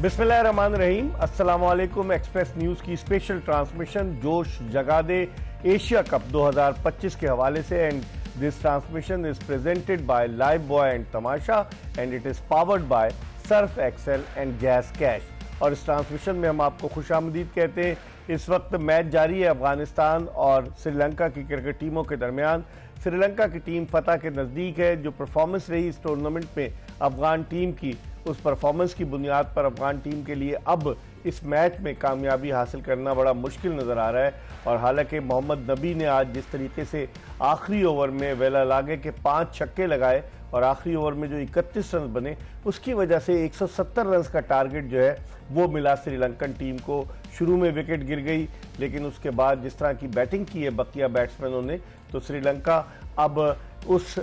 बिस्मिल्लाहिर्रहमानिर्रहीम, अस्सलाम वालेकुम। एक्सप्रेस न्यूज की स्पेशल ट्रांसमिशन जोश जगा दे एशिया कप 2025 के हवाले से, and this transmission is presented by Lifebuoy and Tamasha and it is powered by Surf Excel and Jazz Cash. और इस ट्रांसमिशन में हम आपको खुशामदीद कहते हैं। इस वक्त मैच जारी है अफगानिस्तान और श्रीलंका की क्रिकेट टीमों के दरमियान। श्रीलंका की टीम फतह के नज़दीक है। जो परफॉर्मेंस रही इस टूर्नामेंट में अफगान टीम की, उस परफॉर्मेंस की बुनियाद पर अफगान टीम के लिए अब इस मैच में कामयाबी हासिल करना बड़ा मुश्किल नज़र आ रहा है। और हालांकि मोहम्मद नबी ने आज जिस तरीके से आखिरी ओवर में वेला लागे के 5 छक्के लगाए और आखिरी ओवर में जो 31 रन बने, उसकी वजह से 170 रन का टारगेट जो है वो मिला श्रीलंकन टीम को। शुरू में विकेट गिर गई, लेकिन उसके बाद जिस तरह की बैटिंग की है बकिया बैट्समैनों ने, तो श्रीलंका अब उस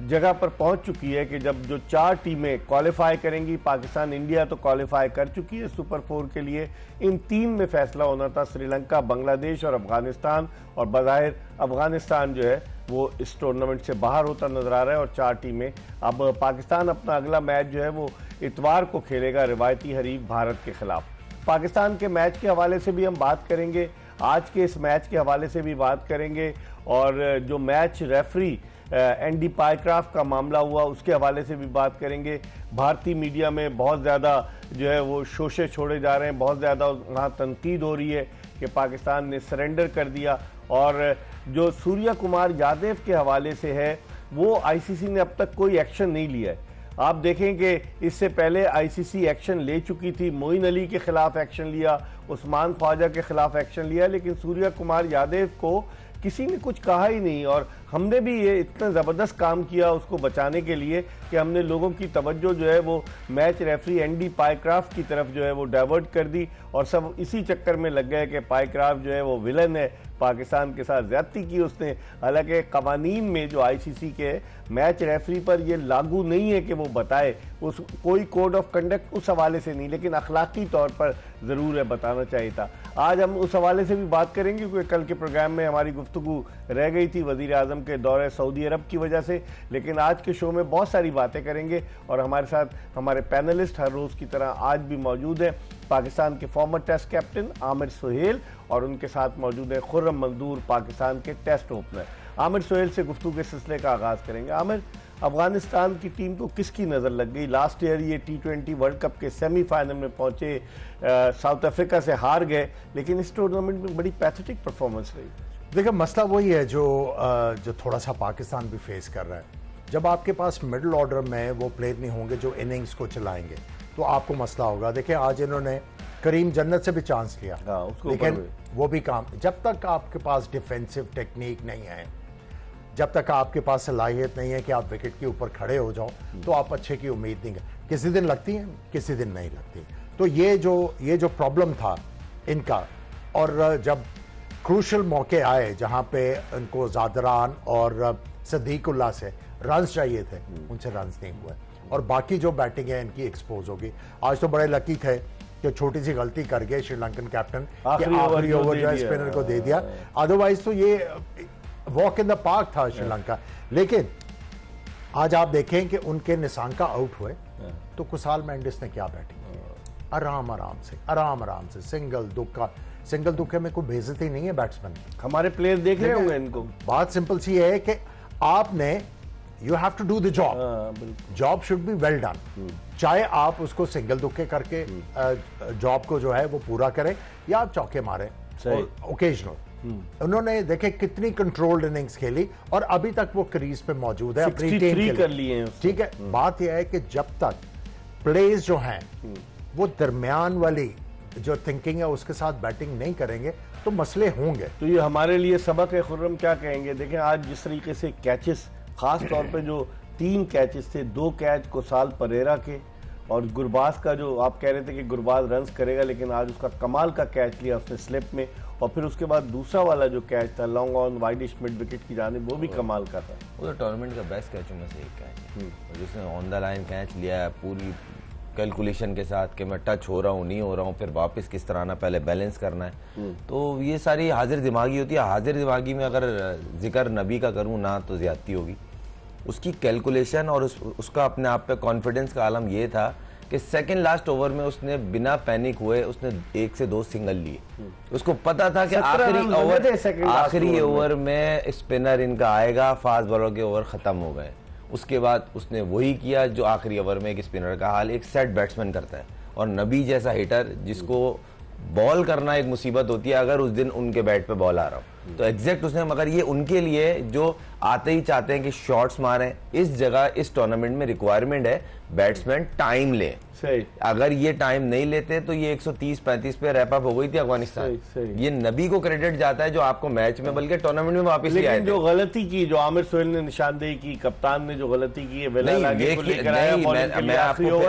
जगह पर पहुंच चुकी है कि जब जो 4 टीमें क्वालिफाई करेंगी, पाकिस्तान इंडिया तो क्वालिफाई कर चुकी है सुपर 4 के लिए, इन 3 में फैसला होना था, श्रीलंका, बांग्लादेश और अफगानिस्तान। और बज़ाहिर अफगानिस्तान जो है वो इस टूर्नामेंट से बाहर होता नजर आ रहा है। और 4 टीमें, अब पाकिस्तान अपना अगला मैच जो है वो इतवार को खेलेगा रिवायती हरीफ भारत के खिलाफ। पाकिस्तान के मैच के हवाले से भी हम बात करेंगे, आज के इस मैच के हवाले से भी बात करेंगे, और जो मैच रेफरी एंडी पायक्राफ्ट का मामला हुआ उसके हवाले से भी बात करेंगे। भारतीय मीडिया में बहुत ज़्यादा जो है वो शोशे छोड़े जा रहे हैं, बहुत ज़्यादा वहाँ तनकीद हो रही है कि पाकिस्तान ने सरेंडर कर दिया। और जो सूर्या कुमार यादव के हवाले से है, वो आईसीसी ने अब तक कोई एक्शन नहीं लिया है। आप देखें कि इससे पहले आईसीसी एक्शन ले चुकी थी, मोइन अली के खिलाफ एक्शन लिया, उस्मान ख्वाजा के खिलाफ एक्शन लिया, लेकिन सूर्या कुमार यादव को किसी ने कुछ कहा ही नहीं। और हमने भी ये इतना ज़बरदस्त काम किया उसको बचाने के लिए कि हमने लोगों की तवज्जो जो है वो मैच रेफरी एंडी पायक्राफ्ट की तरफ जो है वो डाइवर्ट कर दी, और सब इसी चक्कर में लग गए कि पायक्राफ्ट जो है वो विलन है, पाकिस्तान के साथ ज्यादती की उसने। हालांकि कवानीन में जो आईसीसी के मैच रेफरी पर ये लागू नहीं है कि वो बताए, उस कोई कोड ऑफ कंडक्ट उस हवाले से नहीं, लेकिन अखलाकी तौर पर ज़रूर है बताना चाहिए था। आज हम उस हवाले से भी बात करेंगे क्योंकि कल के प्रोग्राम में हमारी गुफ्तगू रह गई थी वज़ीर आज़म के दौरे सऊदी अरब की वजह से, लेकिन आज के शो में बहुत सारी बातें करेंगे। और हमारे साथ हमारे पैनलिस्ट हर रोज़ की तरह आज भी मौजूद है, पाकिस्तान के former test captain Aamir Sohail, और उनके साथ मौजूद है खुर्रम मंजूर, पाकिस्तान के टेस्ट ओपनर। आमिर सुहेल से गुफ्तगू के सिलसिले का आगाज़ करेंगे। आमिर, अफगानिस्तान की टीम को किसकी नज़र लग गई? लास्ट ईयर ये T20 वर्ल्ड कप के सेमीफाइनल में पहुंचे, साउथ अफ्रीका से हार गए, लेकिन इस टूर्नामेंट में बड़ी पैथेटिक परफॉर्मेंस रही। देखिए, मसला वही है जो थोड़ा सा पाकिस्तान भी फेस कर रहा है। जब आपके पास मिडिल ऑर्डर में वो प्लेयर नहीं होंगे जो इनिंग्स को चलाएंगे, तो आपको मसला होगा। देखिए, आज इन्होंने करीम जन्नत से भी चांस लिया, लेकिन वो भी काम, जब तक आपके पास डिफेंसिव टेक्निक नहीं है, जब तक आपके पास सलाहियत नहीं है कि आप विकेट के ऊपर खड़े हो जाओ, तो आप अच्छे की उम्मीद नहीं कर। किसी दिन लगती है, किसी दिन नहीं लगती। तो ये जो प्रॉब्लम था इनका, और जब क्रूशल मौके आए जहां पे उनको जादरान और सदीकुल्ला से रन्स चाहिए थे, उनसे रन्स नहीं हुए, और बाकी जो बैटिंग है इनकी एक्सपोज होगी। आज तो बड़े लकी थे कि छोटी सी गलती कर गए श्रीलंकन कैप्टन, आखिरी ओवर जो है स्पिनर को दे दिया, अदरवाइज तो ये वॉक इन द पार्क था श्रीलंका। लेकिन आज आप देखें कि उनके निशांका आउट हुए तो कुसाल मेंडिस ने क्या बैटिंग की, आराम आराम से सिंगल दुक्के में कोई बेइज्जती नहीं है बैट्समैन। हमारे प्लेयर देख रहे होंगे इनको। बात सिंपल सी है कि आपने you have to do the job should be well done, चाहे आप उसको सिंगल दुक्के करके जॉब को जो है वो पूरा करें या आप चौके मारें ओकेजनल। उन्होंने देखे कितनी कंट्रोल्ड इनिंग्स खेली और अभी तक वो क्रीज पे मौजूद है, अपनी टीम के कर लिए हैं। ठीक है, बात यह है कि जब तक प्लेयर्स जो हैं वो दरमियान वाली जो थिंकिंग है उसके साथ बैटिंग नहीं करेंगे तो मसले होंगे। तो ये हमारे लिए सबक है। खुर्रम क्या कहेंगे? देखें, आज जिस तरीके से कैचेस, खास तौर पे जो 3 कैचेस थे, 2 कैच कुसाल परेरा के और गुरबाज का जो आप कह रहे थे कि गुरबाज रन्स करेगा, लेकिन आज उसका कमाल का कैच लिया उसने स्लिप में, और फिर उसके बाद दूसरा वाला जो कैच था long on widish mid wicket की जानिब, वो भी कमाल का था। वो तो टूर्नामेंट का बेस्ट कैचों में से एक कैच है, जिसने ऑन द लाइन कैच लिया है पूरी कैलकुलेशन के साथ कि मैं टच हो रहा हूँ नहीं हो रहा हूँ, फिर वापस किस तरह आना, पहले बैलेंस करना है। तो ये सारी हाजिर दिमागी होती है। हाजिर दिमागी में अगर जिक्र नबी का करूँ ना तो ज्यादती होगी। उसकी कैलकुलेशन और उसका अपने आप पे कॉन्फिडेंस का आलम ये था कि सेकंड लास्ट ओवर में उसने बिना पैनिक हुए उसने 1 से 2 सिंगल लिए। उसको पता था कि आखिरी ओवर में स्पिनर इनका आएगा, फास्ट बॉलर के ओवर खत्म हो गए। उसके बाद उसने वही किया जो आखिरी ओवर में एक स्पिनर का हाल एक सेट बैट्समैन करता है। और नबी जैसा हिटर जिसको बॉल करना एक मुसीबत होती है, अगर उस दिन उनके बैट पे बॉल आ रहा हो तो एग्जैक्ट उसने, मगर ये उनके लिए जो आते ही चाहते हैं कि शॉट्स मारें, इस जगह इस टूर्नामेंट में रिक्वायरमेंट है बैट्समैन टाइम ले। सही। अगर ये टाइम नहीं लेते तो ये 130-35 पे रैप अप हो गई थी अफगानिस्तान। सही। ये नबी को क्रेडिट जाता है जो आपको मैच में बल्कि टूर्नामेंट में वापस ले आए। लेकिन जो गलती की, जो आमिर सोहेल ने निशानदेही की, कप्तान ने जो गलती की है,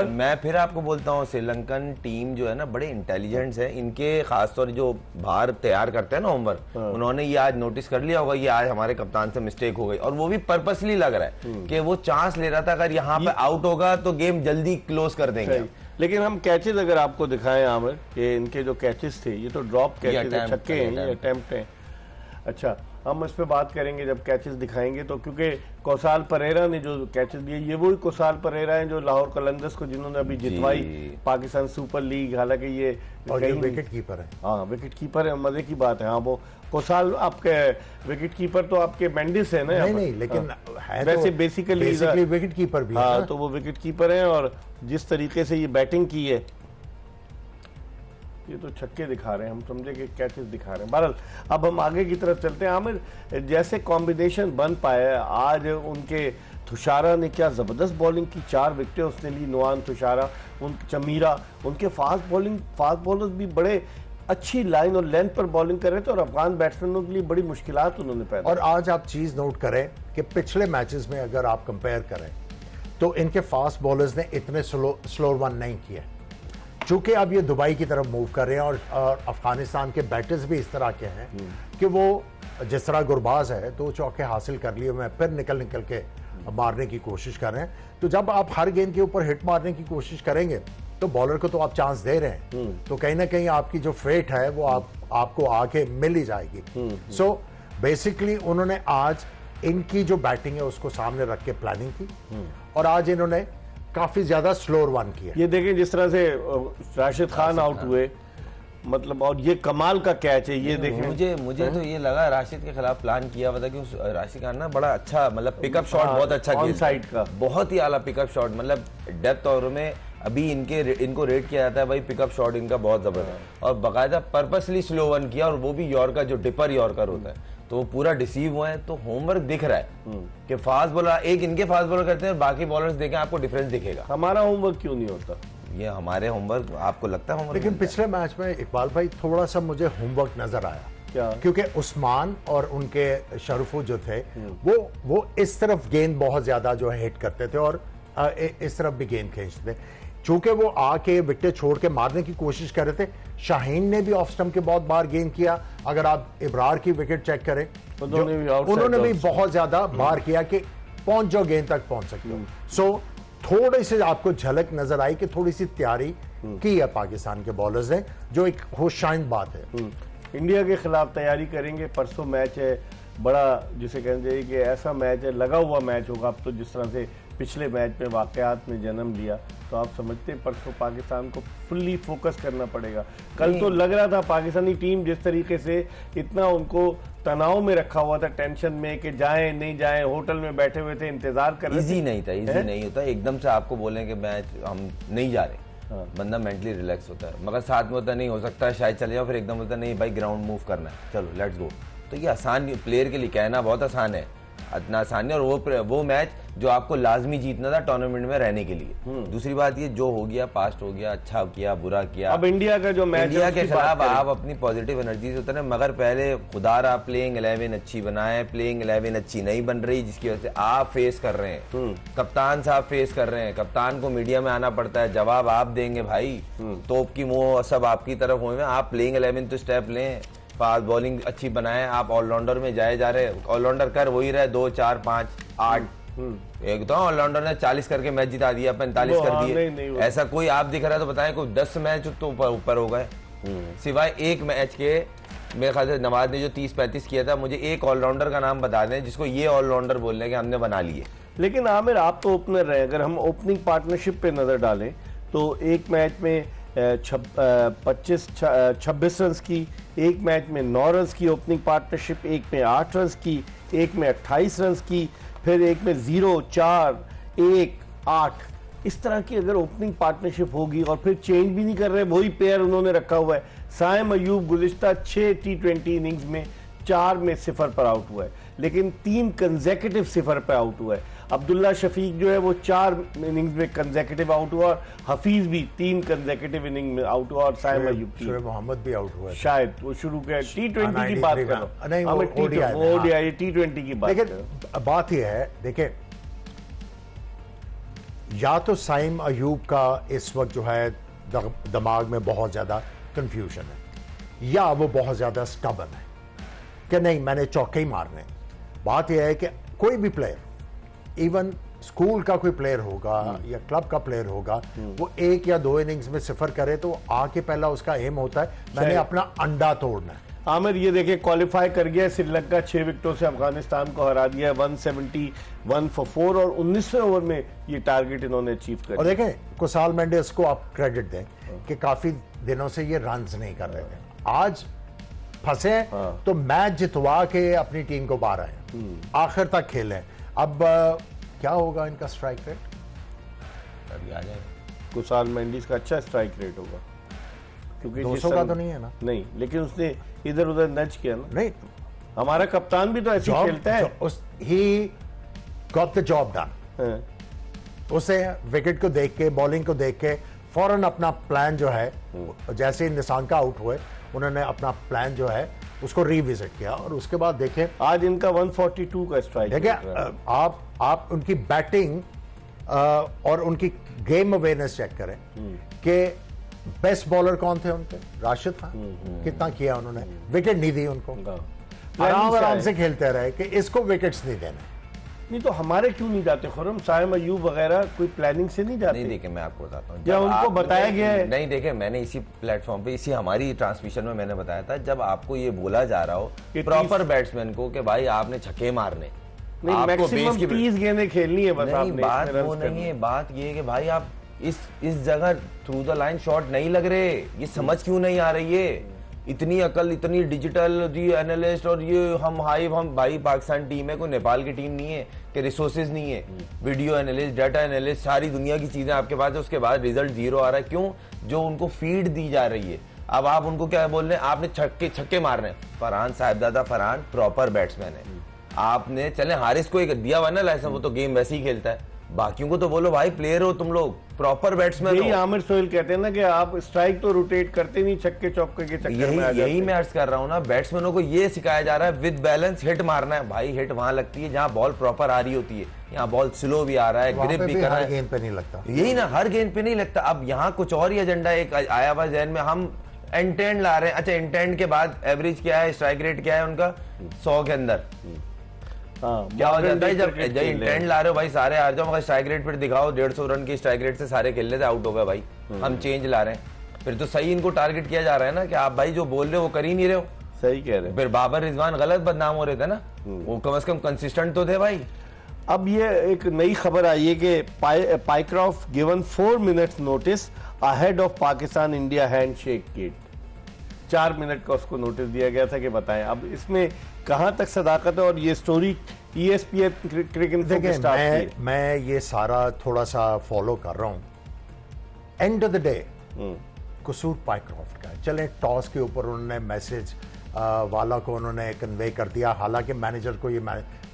मैं फिर आपको बोलता हूँ श्रीलंकन टीम जो है ना बड़े इंटेलिजेंट्स है। इनके खासतौर जो बाहर तैयार करते हैं ना होमवर्क, उन्होंने ये आज नोटिस कर लिया होगा ये आज हमारे कप्तान से मिस्टेक हो गई, और वो भी पर्पसली लग रहा है कि वो चांस ले रहा था अगर यहाँ पे आउट होगा तो गेम जल्दी क्लोज कर देंगे। लेकिन हम कैचेस अगर आपको दिखाएं आमिर कि इनके जो कैचेस थे, ये तो ड्रॉप कैचेस है, छक्के हैं, ये अटेम्प्ट हैं। अच्छा, हम इस पे बात करेंगे जब कैचेस दिखाएंगे तो, क्योंकि कौसाल परेरा ने जो कैचेस दिए, ये वही कौसाल परेरा हैं जो लाहौर कलंदर्स को जिन्होंने अभी जितवाई पाकिस्तान सुपर लीग। हालांकि ये विकेट कीपर है। हाँ, विकेट कीपर है, मजे की बात है। हाँ, वो कौसाल आपके विकेट कीपर तो आपके मेंडिस है ना? नहीं, लेकिन है वैसे तो बेसिकली विकेट कीपर भी है। हाँ, तो वो विकेट कीपर है, और जिस तरीके से ये बैटिंग की है, ये तो छक्के दिखा रहे हैं, हम समझे कि कैचेस दिखा रहे हैं। बहरहाल अब हम आगे की तरफ चलते हैं। आमिर, जैसे कॉम्बिनेशन बन पाया आज उनके, तुषारा ने क्या जबरदस्त बॉलिंग की, 4 विकेटें उसने ली। नुआन, तुषारा, चमीरा, उनके फास्ट बॉलर्स भी बड़े अच्छी लाइन और लेंथ पर बॉलिंग कर रहे थे, और अफगान बैट्समैनों के लिए बड़ी मुश्किलात उन्होंने पैदा। और आज आप चीज नोट करें कि पिछले मैचेस में अगर आप कंपेयर करें तो इनके फास्ट बॉलर्स ने इतने स्लो वन नहीं किए। चूंकि अब ये दुबई की तरफ मूव कर रहे हैं, और अफगानिस्तान के बैटर्स भी इस तरह के हैं कि वो जिस तरह गुरबाज है तो चौके हासिल कर लिए, मैं फिर निकल के मारने की कोशिश कर रहे हैं। तो जब आप हर गेंद के ऊपर हिट मारने की कोशिश करेंगे तो बॉलर को तो आप चांस दे रहे हैं, तो कहीं ना कहीं आपकी जो फेट है वो आपको आके मिल ही जाएगी। सो बेसिकली उन्होंने आज इनकी जो बैटिंग है उसको सामने रख के प्लानिंग की, और आज इन्होंने काफी ज्यादा स्लोअर वन किया। ये देखें जिस तरह से राशिद खान आउट हुए, मतलब, और ये कमाल का कैच है। ये देखें, मुझे तो ये लगा राशिद के खिलाफ प्लान किया हुआ था कि राशिद खान ना बड़ा अच्छा, मतलब पिकअप शॉट बहुत अच्छा किया, साइड का बहुत ही आला पिकअप शॉट, मतलब डेप्थ ओवर में अभी इनको रेट किया जाता है भाई, पिकअप शॉट इनका बहुत जबरदस्त, और बाकायदा पर्पसली स्लो वन किया, और वो भी यॉर्कर जो डिपर यॉर्कर होता है, तो वो पूरा डिसीव हुए हैं। तो होमवर्क दिख रहा है कि फास्ट बॉलर एक इनके फास्ट बॉलर करते हैं, बाकी बॉलर्स देखें आपको डिफरेंस दिखेगा। हमारा होमवर्क क्यों नहीं होता? ये हमारे होमवर्क आपको लगता है होमवर्क? लेकिन पिछले मैच में इकबाल भाई थोड़ा सा मुझे होमवर्क नजर आया। क्या? क्योंकि उस्मान और उनके शरफू जो थे वो इस तरफ गेंद बहुत ज्यादा जो है हिट करते थे, और इस तरफ भी गेंद खींचते थे। चूंकि वो आके विकेट छोड़ के मारने की कोशिश कर रहे थे। शाहीन ने भी ऑफ स्टंप के बहुत बार गेंद किया। अगर आप इब्रार की विकेट चेक करें, उन्होंने भी बहुत ज्यादा बार किया कि पहुंच जाओ, गेंद तक पहुंच सकते हो। सो थोड़ी सी आपको झलक नजर आई कि थोड़ी सी तैयारी की है पाकिस्तान के बॉलर्स ने, जो एक होशाइन बात है। इंडिया के खिलाफ तैयारी करेंगे, परसों मैच है बड़ा, जिसे कहना चाहिए कि ऐसा मैच है, लगा हुआ मैच होगा। अब तो जिस तरह से पिछले मैच में वाकयात ने जन्म लिया, तो आप समझते हैं परसों पाकिस्तान को फुल्ली फोकस करना पड़ेगा। कल तो लग रहा था पाकिस्तानी टीम जिस तरीके से इतना उनको तनाव में रखा हुआ था, टेंशन में कि जाएं नहीं जाएं, होटल में बैठे हुए थे, इंतजार कर रहे थे। इजी नहीं था, इजी नहीं होता एकदम से आपको बोलें कि मैच हम नहीं जा रहे। बंदा मेंटली रिलैक्स होता है, मगर साथ में होता नहीं, हो सकता है शायद चले जाओ, फिर एकदम होता नहीं भाई ग्राउंड मूव करना है, चलो लेट्स गो। तो ये आसान, प्लेयर के लिए कहना बहुत आसान है, इतना आसान नहीं, और वो मैच जो आपको लाजमी जीतना था टूर्नामेंट में रहने के लिए। दूसरी बात ये जो हो गया पास्ट हो गया, अच्छा किया बुरा किया। अब इंडिया का जो मैच, इंडिया के खिलाफ आप अपनी पॉजिटिव एनर्जी से उतरे, मगर पहले खुदारा प्लेइंग 11 अच्छी बनाए, प्लेइंग 11 अच्छी नहीं बन रही, जिसकी वजह से आप फेस कर रहे हैं, कप्तान साहब फेस कर रहे हैं, कप्तान को मीडिया में आना पड़ता है, जवाब आप देंगे भाई, तोप की मुंह सब आपकी तरफ हुए। आप प्लेइंग 11 तो स्टेप लें, फास्ट बॉलिंग अच्छी बनाए, आप ऑलराउंडर में जाए जा रहे, ऑलराउंडर कर वही रहे 2 4 5 8, एक तो ऑलराउंडर ने 40 करके मैच जिता दिया, 45 कर दिए, ऐसा कोई आप दिख रहा है तो बताएं कोई 10 मैच तो ऊपर हो गए, सिवाय एक मैच के। मेरे ख्याल से नवाज ने जो 30-35 किया था, मुझे एक ऑलराउंडर का नाम बता दें जिसको ये ऑलराउंडर बोलने के हमने बना लिए। लेकिन आमिर आप तो ओपनर रहे, अगर हम ओपनिंग पार्टनरशिप पे नजर डालें तो एक मैच में 26 रन की, एक मैच में 9 रन की ओपनिंग पार्टनरशिप, एक में 8 रन की, एक में 28 रन की, फिर एक में 0 4 1 8, इस तरह की अगर ओपनिंग पार्टनरशिप होगी और फिर चेंज भी नहीं कर रहे, वही पेयर उन्होंने रखा हुआ है। साइम अयूब गुज़िश्ता 6 T20 इनिंग्स में 4 में 0 पर आउट हुआ है, लेकिन 3 कंसेक्यूटिव 0 पर आउट हुआ है। अब्दुल्ला शफीक जो है वो 4 इनिंग्स में कंसेक्यूटिव आउट हुआ, और हफीज भी 3 कंसेक्यूटिव इनिंग में आउट हुआ, और साइम अयूब शोएब मोहम्मद भी आउट हुआ शायद वो शुरू के T20 की बात करो, ODI T20 की बात करो। बात यह है, देखिए या तो साइम अयूब का इस वक्त जो है दिमाग में बहुत ज्यादा कंफ्यूजन है, या वो बहुत ज्यादा स्टबर्न है कि नहीं मैंने चौके ही मारने। बात यह है कि कोई भी प्लेयर, इवन स्कूल का कोई प्लेयर होगा या क्लब का प्लेयर होगा, वो 1 या 2 इनिंग्स में 0 करे तो आके पहला उसका एम होता है मैंने अपना अंडा तोड़ना है। आमिर ये देखिए क्वालिफाई कर गया श्रीलंका, 6 विकेटों से अफगानिस्तान को हरा दिया, 171 for 4, और 19वें ओवर में ये टारगेट इन्होंने अचीव कर और देखें कुसाल मेंडिस को आप क्रेडिट दें कि काफी दिनों से ये रन्स नहीं कर रहे थे, आज फंसे तो मैच जितवा के अपनी टीम को बाहर आए, आखिर तक खेले। अब क्या होगा इनका स्ट्राइक रेट? अभी आ जाएगा। कुसाल मेंडिस का अच्छा स्ट्राइक रेट होगा, क्योंकि 200 का तो नहीं है ना? नहीं, लेकिन उसने इधर उधर नच किया ना। नहीं, हमारा कप्तान भी तो ऐसे खेलता है। He got the job done. उसे विकेट को देख के, बॉलिंग को देख के फौरन अपना प्लान जो है, जैसे निशान का आउट हुए उन्होंने अपना प्लान जो है उसको रिविजिट किया, और उसके बाद देखें आज इनका 142 का स्ट्राइक। देखिए आप उनकी बैटिंग और उनकी गेम अवेयरनेस चेक करें कि बेस्ट बॉलर कौन थे उनके, राशिद खान, कितना किया उन्होंने, विकेट नहीं दी उनको, आराम से खेलते रहे कि इसको विकेट्स नहीं देना। नहीं तो हमारे क्यों नहीं जाते खुरम, साइम अयूब वगैरह कोई प्लानिंग से नहीं जाते? नहीं देखे, मैं आपको बताता हूँ, या उनको बताया गया है? नहीं देखे, मैंने इसी प्लेटफॉर्म पे, इसी हमारी ट्रांसमिशन में मैंने बताया था, जब आपको ये बोला जा रहा हो प्रॉपर बैट्समैन को कि भाई आपने छक्के मारने, आपको 30 गेंदें खेलनी है बस, आपने बात वो नहीं है, बात ये है कि भाई आप इस जगह थ्रू द लाइन शॉट नहीं लग रहे, ये समझ क्यों नहीं आ रही है? इतनी अकल, इतनी डिजिटल जी एनालिस्ट, और ये हम भाई पाकिस्तान टीम है, कोई नेपाल की टीम नहीं है कि रिसोर्सेज नहीं है, वीडियो एनालिस्ट, डाटा एनालिस्ट, सारी दुनिया की चीजें आपके पास है, उसके बाद रिजल्ट 0 आ रहा है। क्यों? जो उनको फीड दी जा रही है। अब आप उनको क्या बोल रहे हैं, आपने छक्के मारने हैं। फरहान साहिबजादा फरहान प्रॉपर बैट्समैन है, आपने चले हारिस को एक दिया हुआ ना लाइसेंस, वो तो गेम वैसे ही खेलता है, बाकियों को तो बोलो भाई प्लेयर हो तुम लोग, प्रॉपर बैट्समैन हो। आमिर सोहेल कहते हैं ना कि आप स्ट्राइक तो रोटेट करते नहीं, छक्के चौके के चक्कर में आ जाते हैं। यही मैं अर्ज कर रहा हूँ ना, बैट्समैनों को ये सिखाया जा रहा है विद बैलेंस हिट मारना है। भाई हिट वहां लगती है जहां बॉल प्रॉपर आ रही होती है, यहाँ बॉल स्लो भी आ रहा है, ग्रिप भी कर रहा है, गेंद पे नहीं लगता। यही ना, हर गेंद पे नहीं लगता। अब यहाँ कुछ और ही एजेंडा एक आया हुआ जहन में, हम इंटेंड ला रहे हैं। अच्छा, इंटेंड के बाद एवरेज क्या है, स्ट्राइक रेट क्या है उनका 100 के अंदर। क्या हो जाता है जब इंटेंट ला रहे हो भाई सारे हार जाओ, मगर स्ट्राइक रेट फिर दिखाओ 150 रन की स्ट्राइक रेट से सारे खेल लेते, आउट हो गए भाई, हम चेंज ला रहे हैं। फिर तो सही इनको टारगेट किया जा रहा है ना कि आप भाई जो बोल रहे हो वो कर ही नहीं रहे हो। सही कह रहे हैं। फिर बाबर रिजवान गलत बदनाम हो रहे थे ना, वो कम से कम कंसिस्टेंट तो थे भाई। अब ये एक नई खबर आई है कि Pycroft given 4 minutes notice ahead of Pakistan India handshake gate. 4 minute का उसको नोटिस दिया गया था कि बताएं अब इसमें कहां तक सदाकत है, और ये स्टोरी ESPN क्रिकेट देखिए मैं ये सारा थोड़ा सा फॉलो कर रहा हूं। एंड ऑफ द डे कसूर पाइक्रॉफ्ट का है। चले टॉस के ऊपर उन्होंने मैसेज वाला को उन्होंने कन्वे कर दिया, हालांकि मैनेजर को ये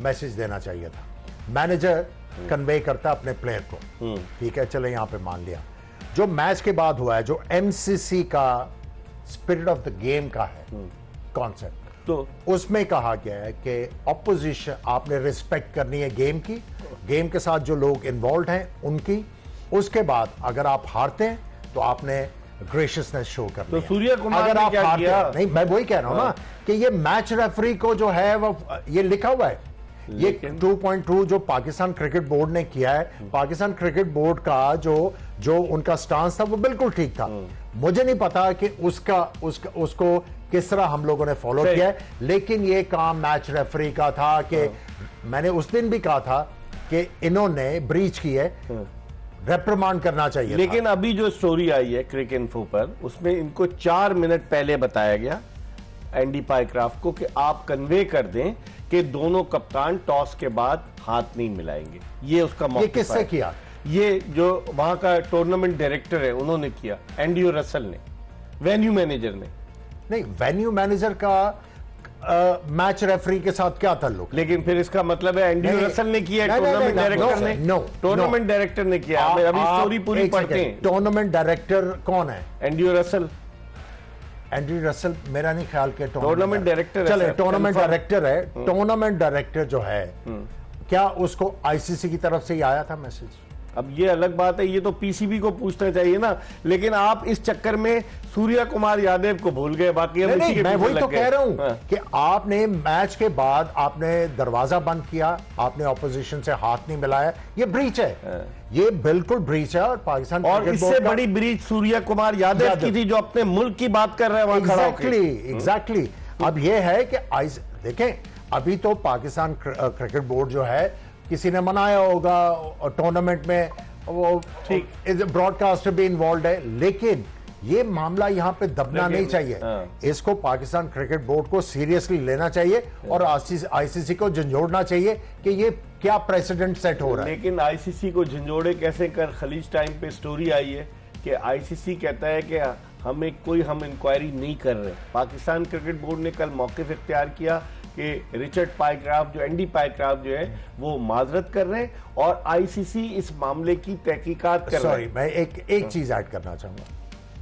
मैसेज देना चाहिए था। मैनेजर कन्वे करता अपने प्लेयर को, ठीक है, चले यहां पे मान लिया। जो मैच के बाद हुआ है, जो एमसीसी का स्पिरिट ऑफ द गेम का है कॉन्सेप्ट, तो उसमें कहा गया है कि ऑपोजिशन आपने रिस्पेक्ट करनी है गेम की, गेम के साथ जो लोग इन्वॉल्व हैं उनकी। उसके बाद अगर आप हारते हैं तो आपने ग्रेशियसनेस शो करनी है। तो सूर्य कुमार अगर ने आप क्या हारते किया? हैं, नहीं मैं वही कह रहा हूं ना कि ये मैच रेफरी को जो है वो ये लिखा हुआ है, ये 2.2 जो पाकिस्तान क्रिकेट बोर्ड ने किया है, पाकिस्तान क्रिकेट बोर्ड का जो उनका स्टांस था वो बिल्कुल ठीक था। मुझे नहीं पता कि उसको किस तरह हम लोगों ने फॉलो किया है, लेकिन ये काम मैच रेफरी का था कि मैंने उस दिन भी कहा था कि इन्होंने ब्रीच की है, रेप्रिमांड करना चाहिए। लेकिन अभी जो स्टोरी आई है क्रिक इन्फो पर, उसमें इनको 4 मिनट पहले बताया गया एंडी पाइक्राफ्ट को कि आप कन्वे कर दें कि दोनों कप्तान टॉस के बाद हाथ नहीं मिलाएंगे। ये उसका मौका। ये किससे किया? ये जो वहां का टूर्नामेंट डायरेक्टर है उन्होंने किया, एंड्रयू रसल ने, वेन्यू मैनेजर ने नहीं। वेन्यू मैनेजर का मैच रेफरी के साथ क्या ताल्लुक? लेकिन फिर इसका मतलब है एंड्रयू रसल ने किया, टूर्नामेंट डायरेक्टर ने, टूर्नामेंट डायरेक्टर ने किया। अभी स्टोरी पूरी पढ़ते हैं। टूर्नामेंट डायरेक्टर कौन है? Andrew Russell. एंड्रयू रसल मेरा नहीं ख्याल के टूर्नामेंट डायरेक्टर है। चले टूर्नामेंट डायरेक्टर है। टूर्नामेंट डायरेक्टर जो है, क्या उसको आईसीसी की तरफ से ही आया था मैसेज? अब ये अलग बात है, ये तो पीसीबी को पूछना चाहिए ना। लेकिन आप इस चक्कर में सूर्य कुमार यादव को भूल गए। बाकी हम नहीं, मैं वही तो कह रहा हूं कि आपने मैच के बाद आपने दरवाजा बंद किया, आपने ऑपोजिशन से हाथ नहीं मिलाया, ये ब्रीच है। ये बिल्कुल ब्रीच है। और पाकिस्तान और इससे बड़ी ब्रीच सूर्य कुमार यादव की थी, जो अपने मुल्क की बात कर रहे हैं वहां खड़ा होकर। एग्जैक्टली। अब ये है कि देखें, अभी तो पाकिस्तान क्रिकेट बोर्ड जो है, किसी ने मनाया होगा टूर्नामेंट में, वो ब्रॉडकास्टर भी इन्वॉल्व है, लेकिन ये मामला यहां पे दबना नहीं चाहिए। इसको पाकिस्तान क्रिकेट बोर्ड को सीरियसली लेना चाहिए और आईसीसी को झंझोड़ना चाहिए कि ये क्या प्रेसिडेंट सेट हो रहा है। लेकिन आईसीसी को झंझोड़े कैसे कर? खलीज टाइम पे स्टोरी आई है कि आईसीसी कहता है कि हम इंक्वायरी नहीं कर रहे। पाकिस्तान क्रिकेट बोर्ड ने कल मौक़िफ़ इख्तियार किया कि रिचर्ड पाइक्राफ्ट जो एंडी पाइक्राफ्ट जो है वो माजरत कर रहे हैं और आईसीसी इस मामले की तहकीकात कर रहा है। मैं एक चीज ऐड करना चाहूंगा।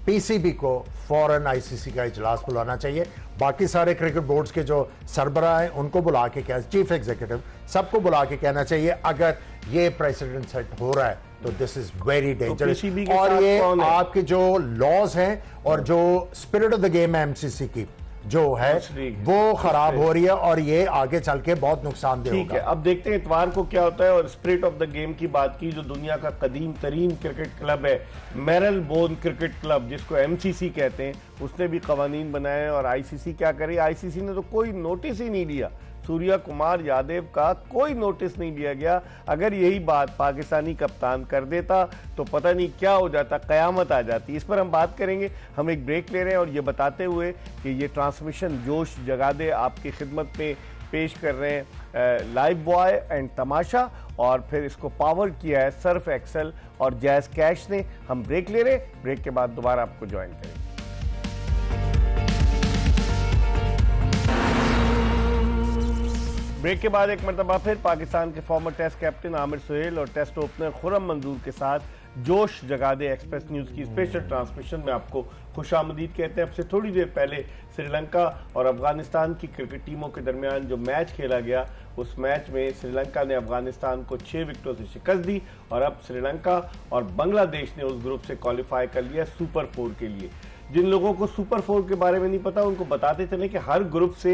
पीसीबी को फौरन आईसीसी का इजलास बुलाना चाहिए। बाकी सारे क्रिकेट बोर्ड्स के जो सरबराह हैं उनको बुला के, चीफ एग्जीक्यूटिव सबको बुला के कहना चाहिए अगर ये प्रेसिडेंट सेट हो रहा है तो दिस इज वेरी डेंजरस। और ये आपके जो लॉज हैं और जो स्पिरिट ऑफ द गेम है एमसीसी की जो है वो खराब हो रही है और ये आगे चल के बहुत नुकसानदेह होगा। ठीक है, अब देखते हैं इतवार को क्या होता है। और स्पिरिट ऑफ द गेम की बात की, जो दुनिया का कदीम तरीन क्रिकेट क्लब है मेरलबोर्न क्रिकेट क्लब, जिसको एमसीसी कहते हैं, उसने भी कवानीन बनाए। और आईसीसी क्या करे? आईसीसी ने तो कोई नोटिस ही नहीं लिया। सूर्य कुमार यादव का कोई नोटिस नहीं लिया गया। अगर यही बात पाकिस्तानी कप्तान कर देता तो पता नहीं क्या हो जाता, कयामत आ जाती। इस पर हम बात करेंगे। हम एक ब्रेक ले रहे हैं और ये बताते हुए कि ये ट्रांसमिशन जोश जगा दे आपकी खिदमत में पेश कर रहे हैं लाइव बॉय एंड तमाशा, और फिर इसको पावर किया है सर्फ एक्सेल और जैज कैश ने। हम ब्रेक ले रहे हैं, ब्रेक के बाद दोबारा आपको ज्वाइन करेंगे। ब्रेक के बाद एक मरतबा फिर पाकिस्तान के former test captain Aamir Sohail और टेस्ट ओपनर खुर्रम मंजूर के साथ जोश जगा दे एक्सप्रेस न्यूज़ की स्पेशल ट्रांसमिशन में आपको खुशामदीद कहते हैं। अब से थोड़ी देर पहले श्रीलंका और अफगानिस्तान की क्रिकेट टीमों के दरमियान जो मैच खेला गया, उस मैच में श्रीलंका ने अफगानिस्तान को 6 विकेटों से शिकस्त दी और अब श्रीलंका और बांग्लादेश ने उस ग्रुप से क्वालिफाई कर लिया सुपर 4 के लिए। जिन लोगों को सुपर 4 के बारे में नहीं पता उनको बताते चले कि हर ग्रुप से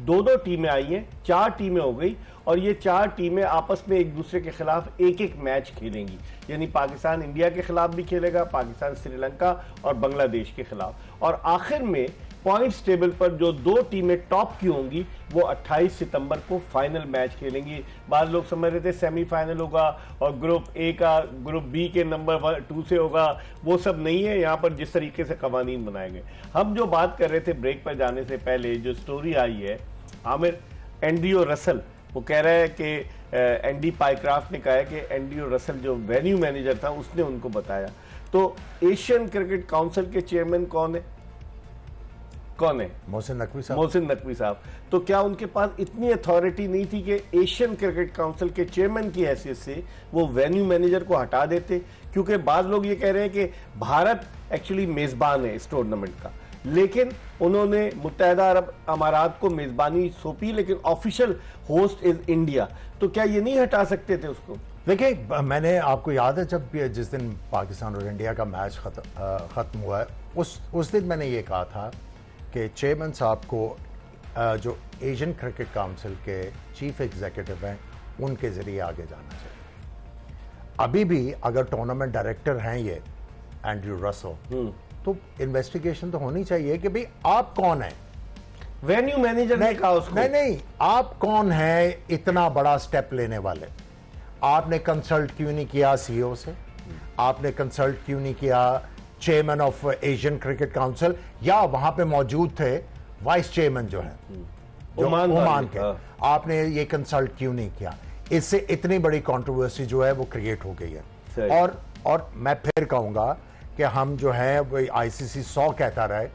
2-2 टीमें आई हैं, 4 टीमें हो गई और ये 4 टीमें आपस में एक दूसरे के खिलाफ एक मैच खेलेंगी। यानी पाकिस्तान इंडिया के खिलाफ भी खेलेगा, पाकिस्तान श्रीलंका और बांग्लादेश के खिलाफ। और आखिर में पॉइंट्स टेबल पर जो 2 टीमें टॉप की होंगी वो 28 सितंबर को फाइनल मैच खेलेंगी। बाद लोग समझ रहे थे सेमीफाइनल होगा और ग्रुप ए का ग्रुप बी के नंबर 2 से होगा, वो सब नहीं है। यहाँ पर जिस तरीके से कवानीन बनाए गए, हम जो बात कर रहे थे ब्रेक पर जाने से पहले, जो स्टोरी आई है आमिर एंड्रयू रसल, वो कह रहा है कि एंडी पाइक्राफ्ट ने कहा है कि एंड्रयू रसल जो वेन्यू मैनेजर था उसने उनको बताया। तो एशियन क्रिकेट काउंसिल के चेयरमैन कौन है? कौन है? मोहसिन नकवी साहब। मोहसिन नकवी साहब। तो क्या उनके पास इतनी अथॉरिटी नहीं थी कि एशियन क्रिकेट काउंसिल के चेयरमैन की हैसियत से वो वेन्यू मैनेजर को हटा देते? क्योंकि बाद लोग ये कह रहे हैं कि भारत एक्चुअली मेजबान है इस टूर्नामेंट का, लेकिन उन्होंने मुत्तहदा अरब अमारात को मेजबानी सौंपी, लेकिन ऑफिशियल होस्ट इज इंडिया। तो क्या ये नहीं हटा सकते थे उसको? देखिए, मैंने आपको याद है जब जिस दिन पाकिस्तान और इंडिया का मैच खत्म हुआ है, उस दिन मैंने ये कहा था कि चेयरमैन साहब को जो एशियन क्रिकेट काउंसिल के चीफ एग्जीक्यूटिव हैं उनके जरिए आगे जाना चाहिए। अभी भी अगर टूर्नामेंट डायरेक्टर हैं ये एंड्रयू रसल, तो इन्वेस्टिगेशन तो होनी चाहिए कि भाई आप कौन है। वेन्यू मैनेजर ने कहा उसको। नहीं, आप कौन है इतना बड़ा स्टेप लेने वाले? आपने कंसल्ट क्यों नहीं किया सीईओ से? आपने कंसल्ट क्यों नहीं किया chairman of Asian cricket council, या वहां पे मौजूद थे वाइस चेयरमैन जो है ओमान के? आपने ये कंसल्ट क्यों नहीं किया? इससे इतनी बड़ी कंट्रोवर्सी जो है वो क्रिएट हो गई है। और मैं फिर कहूंगा कि हम जो है वो आईसीसी 100 कहता रहे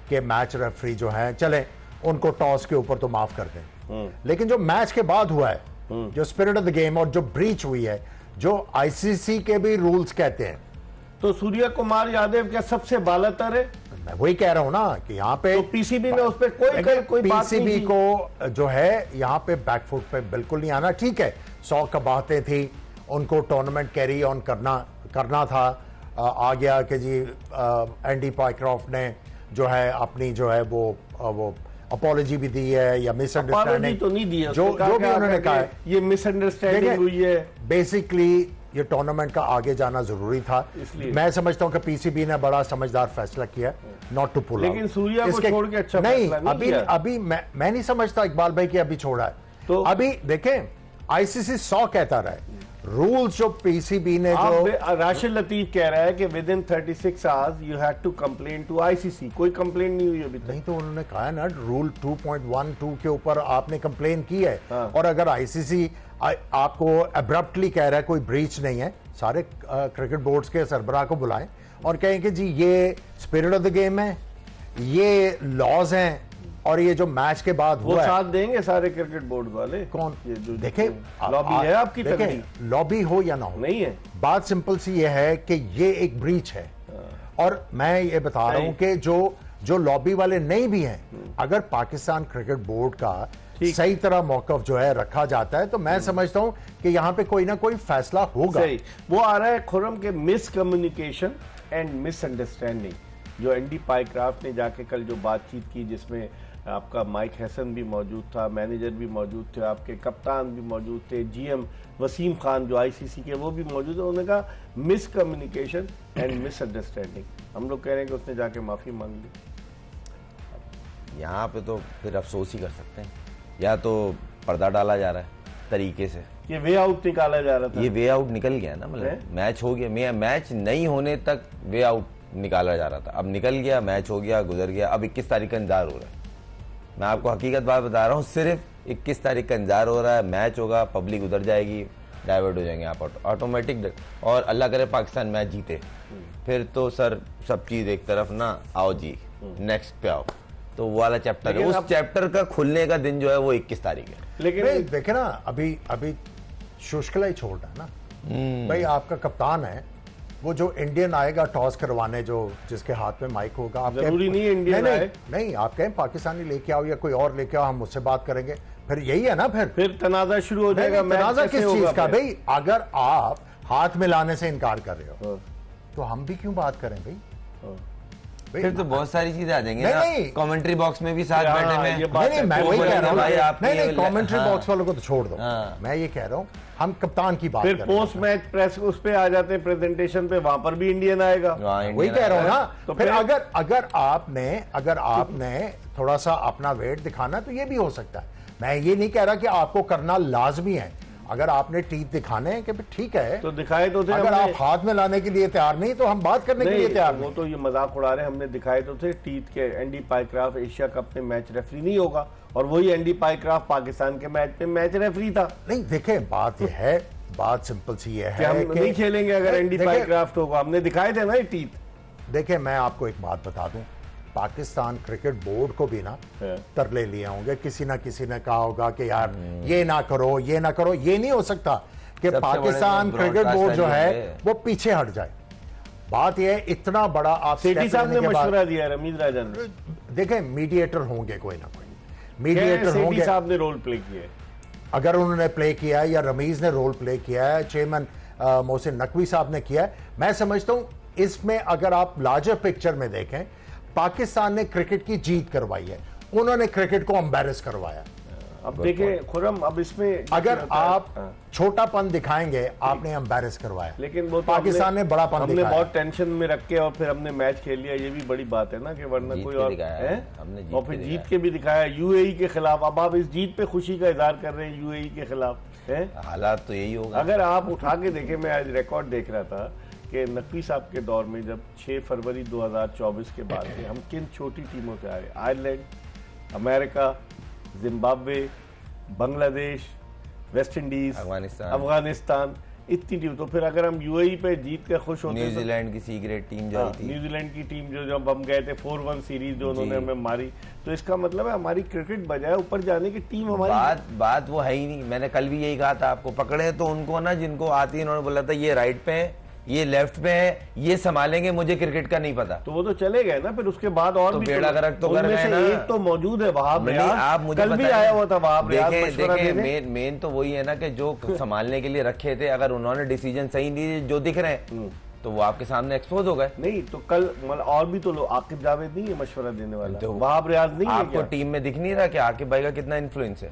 कि मैच रेफरी जो है चले उनको टॉस के ऊपर तो माफ कर दें, लेकिन जो मैच के बाद हुआ है, जो स्पिरिट ऑफ द गेम और जो ब्रीच हुई है, जो आईसीसी के भी रूल्स कहते हैं, तो सूर्या कुमार यादव क्या सबसे बालातर है? मैं वही कह रहा हूं ना कि यहाँ पे तो पीसीबी ने उस पर कोई बात नहीं पीसीबी को जो है यहाँ पे बैकफुट पे बिल्कुल नहीं आना। ठीक है, 100 का बातें थी, उनको टूर्नामेंट कैरी ऑन करना था। आ गया कि जी एंडी पाइक्रॉफ्ट ने जो है अपनी जो है वो अपॉलॉजी भी दी है या मिसअंडरस्टैंडिंग तो नहीं दी है, जो भी उन्होंने कहा है, ये मिसअंडरस्टैंडिंग हुई है। बेसिकली ये टूर्नामेंट का आगे जाना जरूरी था। मैं समझता हूं कि पीसीबी ने बड़ा समझदार फैसला किया नॉट टू पुल आउट। लेकिन सूर्या को छोड़ के अच्छा नहीं, फैसला नहीं अभी मैं नहीं समझता इकबाल भाई कि अभी छोड़ा है। तो अभी देखें, आईसीसी 100 कहता रहे, रूल्स जो पीसीबी ने जो राशिद लतीफ कह रहा है कि within 36 hours you had to complain to ICC. कोई कंप्लेन नहीं हुई अभी तक। नहीं, तो उन्होंने कहा है ना रूल 2.12 के ऊपर आपने कंप्लेन की है। और अगर आईसीसी आपको अब्रप्टली कह रहा है कोई ब्रीच नहीं है, सारे क्रिकेट बोर्ड्स के सरबराह को बुलाएं और कहें कि जी ये स्पिरिट ऑफ द गेम है, ये लॉज हैं, और ये जो मैच के बाद वो साथ देंगे सारे क्रिकेट बोर्ड वाले। कौन? ये जो देखे, लॉबी है आपकी तगड़ी, लॉबी हो या ना हो, नहीं है। बात सिंपल सी ये है कि ये एक ब्रीच है। और मैं ये बता रहा हूं कि जो लॉबी वाले नहीं भी हैं, अगर पाकिस्तान क्रिकेट बोर्ड का सही तरह मौकफ जो है रखा जाता है, तो मैं समझता हूं कि यहां पे कोई ना कोई फैसला होगा। सही। वो आ रहा है खुर्रम के मिसकम्युनिकेशन एंड मिसअंडरस्टैंडिंग, जो एंडी पाइक्राफ्ट ने जाके कल जो बातचीत की, जिसमें आपका माइक हैसन भी मौजूद था, मैनेजर भी मौजूद थे, आपके कप्तान भी मौजूद थे, जीएम वसीम खान जो आईसीसी के वो भी मौजूद है। उन्होंने कहा मिसकम्युनिकेशन एंड मिसअंडरस्टैंडिंग। हम लोग कह रहे हैं कि उसने जाके माफी मांग ली। यहाँ पे तो फिर अफसोस ही कर सकते हैं, या तो पर्दा डाला जा रहा है तरीके से, ये वे आउट निकाला जा रहा था। ये वे आउट निकल गया ना, मतलब मैच हो गया, मैच नहीं होने तक वे आउट निकाला जा रहा था, अब निकल गया, मैच हो गया, गुजर गया। अब 21 तारीख का इंतजार हो रहा है। मैं आपको हकीकत बात बता रहा हूँ, सिर्फ 21 तारीख का इंतजार हो रहा है। मैच होगा, पब्लिक उधर जाएगी, डाइवर्ट हो जाएंगे आप ऑटोमेटिक, और अल्लाह करे पाकिस्तान मैच जीते, फिर तो सर सब चीज एक तरफ ना, आओ जी नेक्स्ट पे आओ, तो वो वाला चैप्टर है। उस चैप्टर का खुलने का दिन जो है वो 21 तारीख है। लेकिन देखे ना, अभी शुष्कला ही छोड़ रहा है ना भाई। आपका कप्तान है, वो जो इंडियन आएगा टॉस करवाने, जो जिसके हाथ में माइक होगा, आप जरूरी नहीं इंडियन आए, नहीं आप कहें पाकिस्तानी लेके आओ या कोई और लेके आओ, हम उससे बात करेंगे, फिर यही है ना। फिर तनाजा शुरू हो जाएगा। तनाजा किस चीज का भाई? अगर आप हाथ मिलाने से इनकार कर रहे हो तो हम भी क्यों बात करें भाई? फिर तो बहुत सारी चीजें आ जाएंगी ना, कमेंट्री बॉक्स में भी साथ बैठे में। नहीं, मैं वही कह रहा हूँ, नहीं कमेंट्री बॉक्स वालों को तो छोड़ दो। मैं ये कह रहा हूँ हम कप्तान की बात, फिर पोस्ट मैच प्रेस उस पे आ जाते हैं प्रेजेंटेशन पे, वहां पर भी इंडियन आएगा। वही कह रहा हूँ ना। तो फिर अगर आपने थोड़ा सा अपना वेट दिखाना तो ये भी हो सकता है। मैं ये नहीं कह रहा कि आपको करना लाजमी है। अगर आपने टीथ दिखाने हैं कि ठीक है तो दिखाए तो थे। अगर आप हाथ में लाने के लिए तैयार नहीं तो हम बात करने के लिए तैयार नहीं। वो तो ये मजाक उड़ा रहे हैं, हमने दिखाए तो थे टीथ के। एंडी पाइक्राफ्ट एशिया कप में मैच रेफरी नहीं होगा, और वही एंडी पाइक्राफ्ट पाकिस्तान के मैच में मैच रेफरी था। नहीं देखें, बात यह है, बात सिंपल सी है कि हम नहीं खेलेंगे अगर एंडी पाइक्राफ्ट होगा। हमने दिखाए थे ना ये टीथ। देखें, मैं आपको एक बात बता दूं, पाकिस्तान क्रिकेट बोर्ड को भी ना तरले लिए होंगे, किसी ना किसी ने कहा होगा कि यार ये ना करो, ये ना करो। ये नहीं हो सकता कि पाकिस्तान क्रिकेट बोर्ड जो है वो पीछे हट जाए। बात यह है, इतना बड़ा आप सेठी साहब ने मशवरा दिया रमीज राजन ने। देखें, मीडिएटर होंगे, कोई ना कोई मीडिएटर होंगे। सेठी साहब ने रोल प्ले किया है, अगर उन्होंने प्ले किया है या रमीज ने रोल प्ले किया है, चेयरमैन मोहसिन नकवी साहब ने किया है, मैं समझता हूं इसमें अगर आप लार्जर पिक्चर में देखें, पाकिस्तान ने क्रिकेट की जीत करवाई है, उन्होंने क्रिकेट को एम्बैरेस करवाया। अब देखें खुर्रम, अब इसमें अगर आप छोटापन दिखाएंगे, आपने एम्बैरेस करवाया, लेकिन वो तो पाकिस्तान ने बड़ापन हमने दिखाया। बहुत टेंशन में रख के और फिर हमने मैच खेल लिया, ये भी बड़ी बात है ना, कि वरना कोई और है और फिर जीत के भी दिखाया यूएई के खिलाफ। अब आप इस जीत पे खुशी का इजहार कर रहे हैं यूएई के खिलाफ, है हालात तो यही होगा। अगर आप उठा के देखें, मैं आज रिकॉर्ड देख रहा था कि नकवी साहब के दौर में जब 6 फरवरी 2024 के बाद हम किन छोटी टीमों से आए, Ireland, America, Zimbabwe, Bangladesh, West Indies, Afghanistan, इतनी टीम। तो फिर अगर हम यूएई पे जीत के खुश होते, न्यूजीलैंड की सी ग्रेड टीम जो आई थी, न्यूजीलैंड की टीम जो जब हम गए थे 4-1 सीरीज जो उन्होंने हमें मारी, तो इसका मतलब है हमारी क्रिकेट बजाय ऊपर जाने की टीम हमारी। बात वो है ही नहीं। मैंने कल भी यही कहा था आपको, पकड़े तो उनको ना जिनको आती है, उन्होंने बोला था ये राइट पे है, ये लेफ्ट पे है, ये संभालेंगे, मुझे क्रिकेट का नहीं पता। तो वो तो चले गए ना, फिर उसके बाद और तो भी बेड़ा गर्क तो कर गए ना। एक तो मौजूद है वहाब रियाज, आप मुझे कल भी आया हुआ था वहाब रियाज। देखिए मेन तो वही है ना कि जो संभालने के लिए रखे थे, अगर उन्होंने डिसीजन सही नहीं दिए जो दिख रहे हैं, तो वो आपके सामने एक्सपोज हो गए। नहीं तो कल और भी तो लोग, आकिब जावेद नहीं है मशवरा देने वाला, तो वहाब रियाज नहीं है। आपको टीम में दिख नहीं रहा कि आकिब भाई का कितना इन्फ्लुएंस है?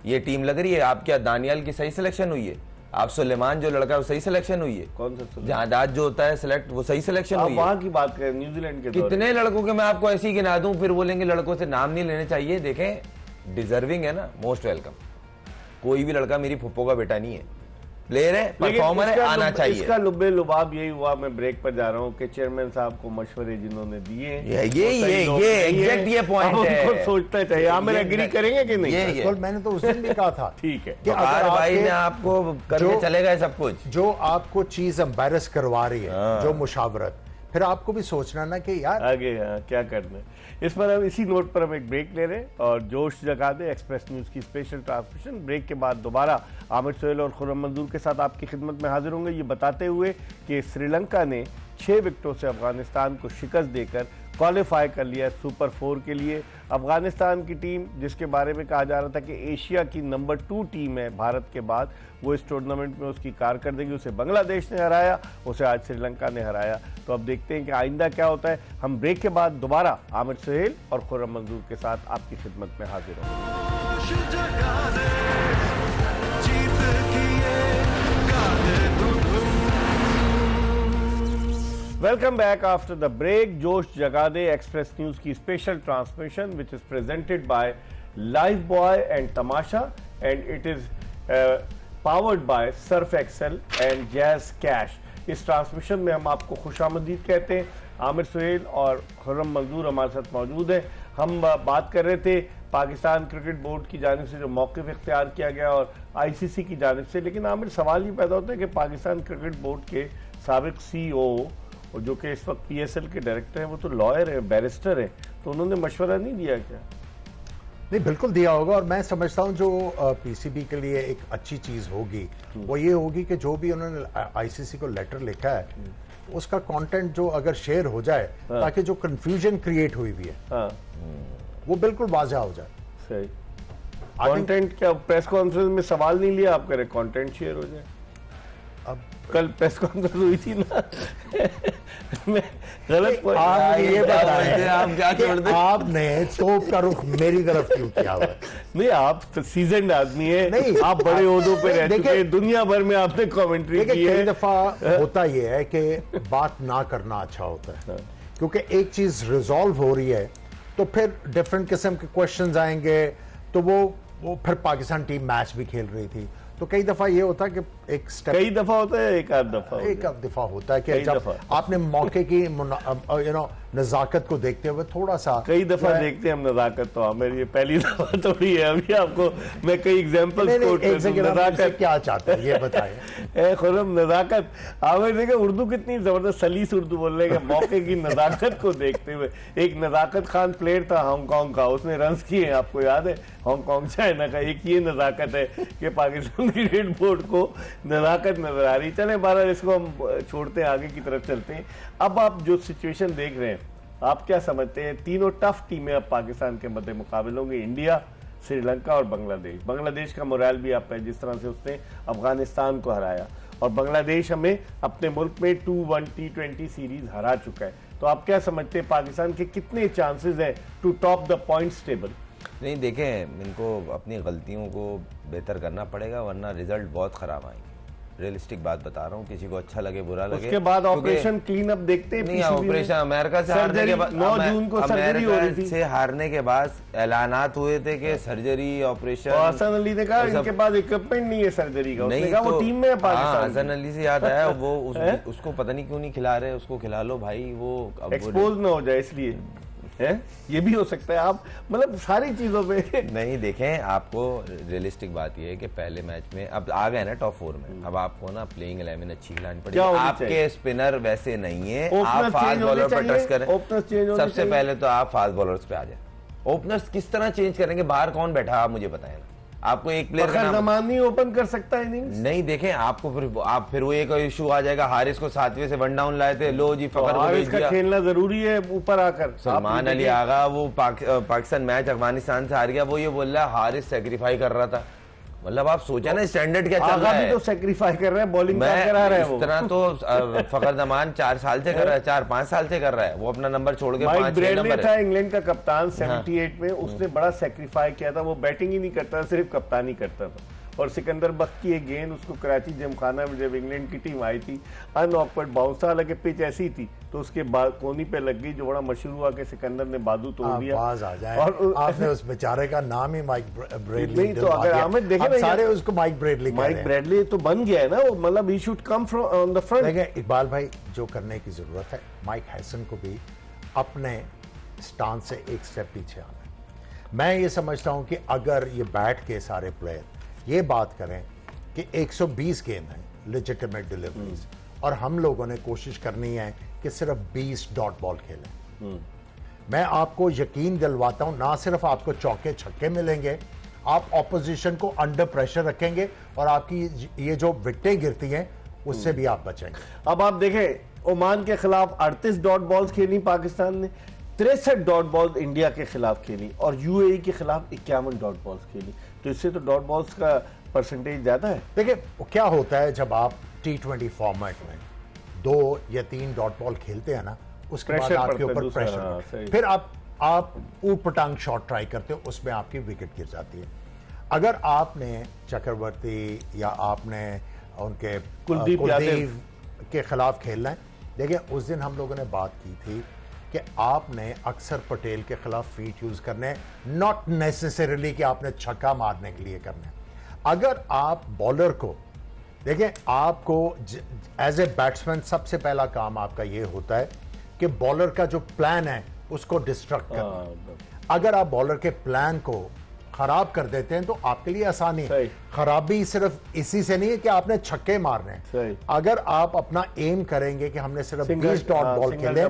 ये टीम लग रही है आप, क्या दानियाल की सही सिलेक्शन हुई है? आप सुलेमान जो लड़का है वो सही सिलेक्शन हुई है? कौन सा जहादात जो होता है सिलेक्ट, वो सही सिलेक्शन हुई है? वहां की बात करें, न्यूजीलैंड के कितने लड़कों के मैं आपको ऐसे ही गिना दूं, फिर बोलेंगे लड़कों से नाम नहीं लेने चाहिए। देखें, डिजर्विंग है ना, मोस्ट वेलकम। कोई भी लड़का मेरी फुप्पो का बेटा नहीं है, प्लेयर है, परफॉर्मर है, आना चाहिए। इसका लुब्बे लुबाब यही हुआ, मैं ब्रेक पर जा रहा हूँ, कि चेयरमैन साहब को मशवरे जिन्होंने दिए, ये एग्जैक्ट ये पॉइंट है, सोचना चाहिए। आप मेरे एग्री करेंगे कि नहीं? बिल्कुल, मैंने तो उस दिन भी कहा था ठीक है कि अगर भाई ने आपको करके चले गए सब कुछ, जो आपको चीज एम्बैरेस करवा रही है, जो मुशावरत, फिर आपको भी सोचना ना कि यार आगे क्या करना है। इस पर हम इसी नोट पर हम एक ब्रेक ले रहे हैं और जोश जगा दे एक्सप्रेस न्यूज की स्पेशल ट्रांसमिशन। ब्रेक के बाद दोबारा आमिर सोहेल और खुर्रम मंजूर के साथ आपकी खिदमत में हाजिर होंगे, ये बताते हुए कि श्रीलंका ने 6 विकेटों से अफगानिस्तान को शिकस्त देकर क्वालिफाई कर लिया सुपर 4 के लिए। अफगानिस्तान की टीम, जिसके बारे में कहा जा रहा था कि एशिया की नंबर 2 टीम है भारत के बाद, वो इस टूर्नामेंट में उसकी कारकर्दगी, उसे बांग्लादेश ने हराया, उसे आज श्रीलंका ने हराया। तो अब देखते हैं कि आइंदा क्या होता है। हम ब्रेक के बाद दोबारा आमिर सोहेल और खुर्रम मंजूर के साथ आपकी खिदमत में हाजिर होंगे। Welcome back after the break. जोश जगा दे एक्सप्रेस न्यूज की special transmission which is presented by Lifebuoy and Tamasha and it is powered by Surf Excel and Jazz Cash. इस ट्रांसमिशन में हम आपको खुशामदीद कहते हैं। आमिर सोहेल और खुर्रम मंजूर हमारे साथ मौजूद हैं। हम बात कर रहे थे पाकिस्तान क्रिकेट बोर्ड की जानिब से जो मौक़िफ़ इख्तियार किया गया और आईसीसी की जानिब से, लेकिन आमिर सवाल ये पैदा होता है कि पाकिस्तान क्रिकेट बोर्ड के साबिक CEO और जो कि इस वक्त PSL के डायरेक्टर हैं, वो तो लॉयर है, बैरिस्टर है, तो उन्होंने मशवरा नहीं दिया क्या? नहीं, बिल्कुल दिया होगा। और मैं समझता हूं जो PCB के लिए एक अच्छी चीज होगी वो ये होगी कि जो भी उन्होंने ICC को लेटर लिखा है उसका कंटेंट जो अगर शेयर हो जाए, ताकि जो कंफ्यूजन क्रिएट हुई भी है वो बिल्कुल वाज़ह हो जाए। सही। कंटेंट क्या, प्रेस कॉन्फ्रेंस में सवाल नहीं लिया आप, करें कंटेंट शेयर हो जाए? अब कल प्रेस कॉन्फ्रेंस हुई थी ना मैं गलत आप ये बताएं, आप क्या छोड़ दे, आपने तोप का रुख मेरी तरफ क्यों किया हुआ है? नहीं, आप सीजन्ड आदमी है, नहीं, आप बड़े ओहदों पे रह चुके हैं, दुनिया भर में आपने कमेंट्री की है। कई दफा होता यह है कि बात ना करना अच्छा होता है, क्योंकि एक चीज रिजॉल्व हो रही है तो फिर डिफरेंट किस्म के क्वेश्चंस आएंगे। तो वो फिर पाकिस्तान टीम मैच भी खेल रही थी, तो कई दफा ये होता है कि एक स्टेप, कई दफा होता है, एक आध दफा होता है कि जब आपने मौके की नजाकत को देखते हुए थोड़ा सा, कई दफा देखते हैं हम नजाकत, तो मेरी ये पहली दफा थोड़ी है। अभी आपको मैं कई एग्जांपल्स कोट नजाकत क्या चाहते हैं ये बताएं। खुरम नजाकत, आपने देखा उर्दू कितनी जबरदस्त सलीस उर्दू बोलने के मौके की नजाकत को देखते हुए। एक नजाकत खान प्लेयर था हांगकांग का, उसने रन्स किए, आपको याद है, हांगकांग चाइना का। एक ये नजाकत है कि पाकिस्तान क्रिकेट बोर्ड को नजाकत नजर आ रही। चले बारह, इसको हम छोड़ते हैं, आगे की तरफ चलते हैं। अब आप जो सिचुएशन देख रहे हैं, आप क्या समझते हैं? तीनों टफ टीमें अब पाकिस्तान के मध्य मुकाबले होंगे, इंडिया, श्रीलंका और बांग्लादेश। बांग्लादेश का मोराल भी आप है, जिस तरह से उसने अफगानिस्तान को हराया, और बांग्लादेश हमें अपने मुल्क में 2-1 T20 सीरीज हरा चुका है। तो आप क्या समझते हैं पाकिस्तान के कितने चांसेस है to top the points table? नहीं, देखें, इनको अपनी गलतियों को बेहतर करना पड़ेगा, वरना रिजल्ट बहुत खराब आएंगे। रियलिस्टिक बात बता रहा हूँ, किसी को अच्छा लगे बुरा लगे। उसके बाद ऑपरेशन क्लीन अप देखते हैं। नहीं, ऑपरेशन अमेरिका से हारने के बाद, 9 जून को सर्जरी हो रही थी, से हारने के बाद ऐलानात हुए थे कि सर्जरी ऑपरेशन। हसन अली ने कहा इनके पास इक्विपमेंट नहीं है सर्जरी का, उसने कहा वो टीम में है पाकिस्तान। हसन अली से याद आया, वो उसको पता नहीं क्यों नहीं खिला रहे, उसको खिला लो भाई, वो एक्सपोज ना हो जाए इसलिए है, ये भी हो सकता है। आप मतलब सारी चीजों पे नहीं, देखें, आपको रियलिस्टिक बात ये है कि पहले मैच में अब आ गए ना टॉप 4 में, अब आपको ना प्लेइंग 11 अच्छी खिलानी पड़ेगी। आपके स्पिनर वैसे नहीं है, आप फास्ट बॉलर पर ट्रस्ट करें। सबसे पहले तो आप फास्ट बॉलर्स पे आ जाए। ओपनर्स किस तरह चेंज करेंगे? बाहर कौन बैठा आप मुझे बताएं ना। आपको एक प्लेयर का नाम ज़मानी ओपन कर सकता है इनिंग्स? नहीं, देखें, आपको फिर वो एक इशू आ जाएगा। हारिस को 7वें से 1 डाउन लाए थे, लो जी फकर को भेज दिया। खेलना जरूरी है ऊपर आकर। सलमान अली आगा, वो पाकिस्तान मैच अफगानिस्तान से हार गया, वो ये बोल रहा है हारिस सेक्रीफाई कर रहा था। मतलब आप सोचा ना स्टैंडर्ड क्या चल रहा है। तो सेक्रीफाई कर रहा है, बॉलिंग करा रहा है वो। इस तरह तो फखर जमान 4 साल से कर रहा है, 4-5 साल से कर रहा है। वो अपना नंबर छोड़ के 5-6 नंबर था इंग्लैंड का कप्तान 78 में, उसने बड़ा सेक्रीफाई किया था। वो बैटिंग ही नहीं करता, सिर्फ कप्तानी करता था। और सिकंदर बख्त की एक गेंद उसको कराची जिमखाना में जब इंग्लैंड की टीम आई थी, अनऑकवर्ड बाउंस था, हालांकि पिच ऐसी थी तो उसके बाद कोनी पे लग गई, जो बड़ा मशहूर हुआ कि सिकंदर ने बाजू तोड़ दिया। और आपने उस बेचारे का नाम ही माइक ब्रेडली, तो अगर आमिर देखे ना, सारे उसको माइक ब्रेडली तो बन गया है ना वो, मतलब he should come from on the front. देखें इकबाल भाई, जो करने की जरूरत है, माइक हैसन को भी अपने स्टांस से एक स्टेप पीछे आना है। मैं ये समझता हूं कि अगर ये बैठ के सारे प्लेयर ये बात करें कि 120 गेंद हैं लेजिटिमेट डिलीवरीज, और हम लोगों ने कोशिश करनी है कि सिर्फ 20 डॉट बॉल खेलें, मैं आपको यकीन दिलवाता हूं, ना सिर्फ आपको चौके छक्के मिलेंगे, आप ऑपोजिशन को अंडर प्रेशर रखेंगे और आपकी ये जो विकेटें गिरती हैं उससे भी आप बचेंगे। अब आप देखें, ओमान के खिलाफ 38 डॉट बॉल्स खेली पाकिस्तान ने, 63 डॉट बॉल इंडिया के खिलाफ खेली, और यूएई के खिलाफ 51 डॉट बॉल्स खेली। तो इससे तो डॉट बॉल्स का परसेंटेज ज्यादा है। देखिए क्या होता है जब आप T20 फॉर्मेट में 2 या 3 डॉट बॉल खेलते हैं ना, उसके बाद आपके ऊपर प्रेशर, फिर आप ऊट-पटांग शॉट ट्राई करते हो, उसमें आपकी विकेट गिर जाती है। अगर आपने चक्रवर्ती या आपने उनके कुलदीप के खिलाफ खेलना है, देखिए उस दिन हम लोगों ने बात की थी कि आपने अक्सर पटेल के खिलाफ फीट यूज करने, नॉट नेसेसरीली कि आपने छक्का मारने के लिए करने। अगर आप बॉलर को देखें, आपको एज ए बैट्समैन सबसे पहला काम आपका ये होता है कि बॉलर का जो प्लान है उसको डिस्ट्रक्ट करना। अगर आप बॉलर के प्लान को खराब कर देते हैं तो आपके लिए आसानी है। खराबी सिर्फ इसी से नहीं है कि आपने छक्के मारने हैं। अगर आप अपना एम करेंगे कि हमने सिर्फ 20 डॉट बॉल खेले,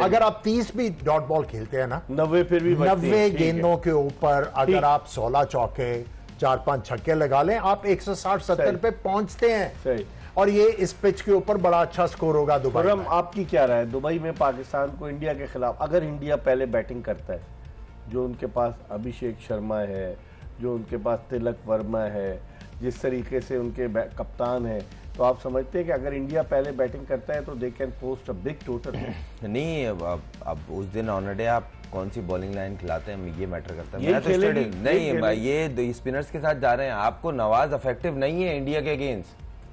अगर आप 30 भी डॉट बॉल खेलते हैं ना, 90 गेंदों के ऊपर अगर आप 16 चौके 4-5 छक्के लगा लें, आप 160-70 पे पहुंचते हैं। और ये इस पिच के ऊपर बड़ा अच्छा स्कोर होगा दुबई में। आपकी क्या राय है दुबई में पाकिस्तान को इंडिया के खिलाफ? अगर इंडिया पहले बैटिंग करता है, जो उनके पास अभिषेक शर्मा है, जो उनके पास तिलक वर्मा है, जिस तरीके से उनके कप्तान है, तो आप समझते हैं कि अगर इंडिया पहले बैटिंग करता है तो they can post a big total? नहीं, अब उस दिन ऑन डे आप कौन सी बॉलिंग लाइन खिलाते हैं ये मैटर करता है। नहीं, ये स्पिनर्स के साथ जा रहे हैं। आपको नवाज इफेक्टिव नहीं है इंडिया के अगेंस्ट,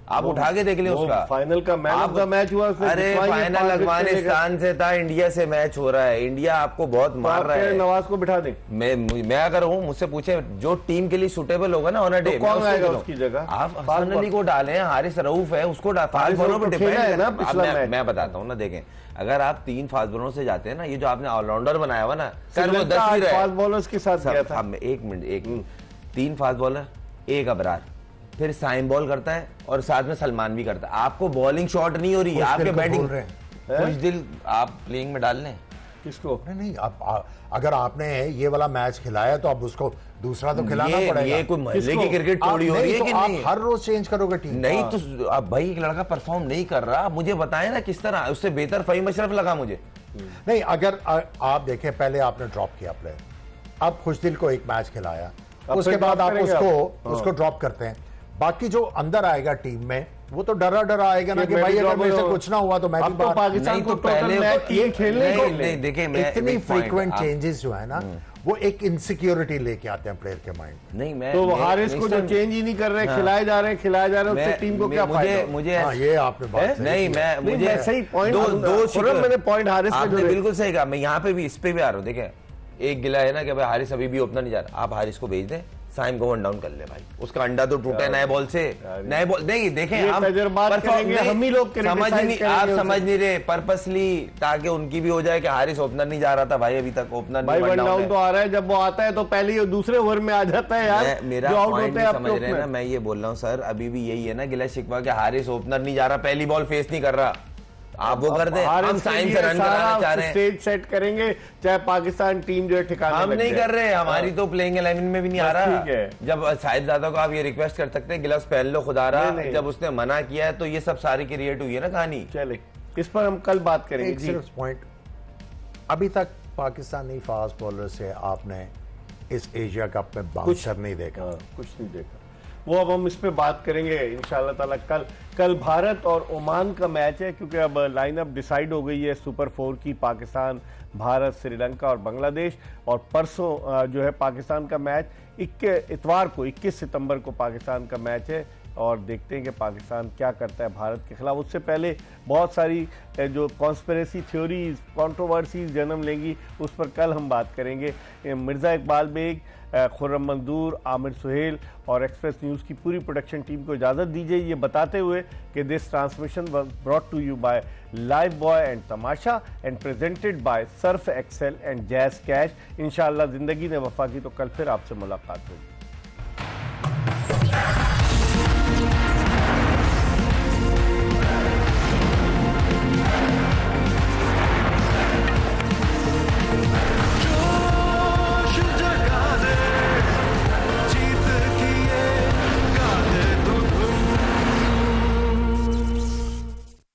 आप उठा के देख ले उसका फाइनल का मैन ऑफ द मैच हुआ उसने। अरे फाइनल अफगानिस्तान से था, इंडिया से मैच हो रहा है, इंडिया आपको बहुत मार रहा है। नवाज को बिठा दे। मैं अगर हूँ, मुझसे पूछे जो टीम के लिए सुटेबल होगा ना ऑन अ डे, कौन आएगा उसकी जगह? आप हसन अली को डालें, हारिस रऊफ है उसको फास्ट बॉलर पर डिपेंड है ना। मैं बताता हूँ ना, देखें अगर आप 3 फास्ट बॉलरों से जाते हैं ना, ये जो आपने ऑलराउंडर बनाया हुआ ना, कर वो 10 ही रहे फास्ट बॉलर्स के साथ गया था। एक मिनट 3 फास्ट बॉलर, 1 अबरार, फिर साइम बॉल करता है और साथ में सलमान भी करता है। आपको बॉलिंग शॉट नहीं हो रही है, आपके बैटिंग कुछ दिल आप प्लेइंग में डाल लें। किसको? नहीं आप अगर आपने ये वाला मैच खिलाया तो अब उसको दूसरा तो खिलाना पड़ेगा। ये कोई महल्ले की क्रिकेट थोड़ी हो रही है कि नहीं? आप हर रोज चेंज करोगे टीम? नहीं तो अब भाई एक लड़का परफॉर्म नहीं कर रहा, मुझे बताएं ना किस तरह, उससे बेहतर फहीम अशरफ लगा मुझे। नहीं, अगर आप देखें पहले आपने ड्रॉप किया प्लेयर, अब खुशदिल को एक मैच खिलाया, उसके बाद आप उसको ड्रॉप करते हैं, बाकी जो अंदर आएगा टीम में वो तो डरा आएगा ना कि भाई अगर मेरे से कुछ ना हुआ तो मैं भी पाकिस्तान को पहले खेलने को नहीं। देखिए इतनी फ्रीक्वेंट चेंजेस जो है ना, वो एक इनसिक्योरिटी लेके आते हैं प्लेयर के माइंड। नहीं मैं तो हारिस को जो चेंज ही नहीं कर रहे, खिलाए जा रहे हैं, उससे टीम को क्या फायदा? मुझे ये आपने बात नहीं, मुझे सही पॉइंट मैंने पॉइंट हारिस आपने बिल्कुल सही कहा। मैं यहाँ पे भी इस पे भी आ रहा हूँ। देखें एक गिला है ना कि भाई हारिस अभी भी ओपनर नहीं जा रहा, आप हारिस को भेज दें, साइम को 1 डाउन कर ले भाई, उसका अंडा तो टूटा है नए बॉल से। नए बॉल नहीं, देखें आप हम ही लोग आप समझ नहीं रहे पर्पसली, ताकि उनकी भी हो जाए कि हारिस ओपनर नहीं जा रहा था भाई, अभी तक ओपनर भाई 1 डाउन तो आ रहा है, जब वो आता है तो पहले ही दूसरे ओवर में आ जाता है यार। मेरा पॉइंट नहीं समझ रहे ना, मैं ये बोल रहा हूँ सर, अभी भी यही है ना गिला शिकवा के हारिस ओपनर नहीं जा रहा, पहली बॉल फेस नहीं कर रहा, आप वो कर दे। हम साइम से रन कराना चाह रहे हैं, स्टेज सेट करेंगे, चाहे पाकिस्तान टीम जो है ठिकाने हम नहीं कर रहे, हमारी तो प्लेइंग 11 में भी नहीं आ रहा। ठीक है, जब साहिबजादा को आप ये रिक्वेस्ट कर सकते हैं गिलास पहन लो खुदा रहा, जब उसने मना किया है तो ये सब सारी क्रिएट हुई है ना कहानी। चले इस पर हम कल बात करेंगे। सिर्फ पॉइंट, अभी तक पाकिस्तानी फास्ट बॉलर से आपने इस एशिया कप में बाउंसर नहीं देखा, कुछ नहीं देखा। वो अब हम इस पे बात करेंगे इंशाल्लाह ताला कल भारत और ओमान का मैच है, क्योंकि अब लाइनअप डिसाइड हो गई है सुपर 4 की, पाकिस्तान, भारत, श्रीलंका और बांग्लादेश। और परसों जो है पाकिस्तान का मैच इतवार को 21 सितंबर को पाकिस्तान का मैच है, और देखते हैं कि पाकिस्तान क्या करता है भारत के खिलाफ। उससे पहले बहुत सारी जो कॉन्स्पिरेसी थ्योरीज, कंट्रोवर्सीज जन्म लेंगी, उस पर कल हम बात करेंगे। मिर्ज़ा इकबाल बेग, खुर्रम मंजूर, आमिर सुहेल और एक्सप्रेस न्यूज़ की पूरी प्रोडक्शन टीम को इजाज़त दीजिए ये बताते हुए कि this transmission was brought to you by Lifebuoy and Tamasha and presented by Surf Excel and Jazz Cash. इंशाअल्लाह ज़िंदगी ने वफा की तो कल फिर आपसे मुलाकात होगी।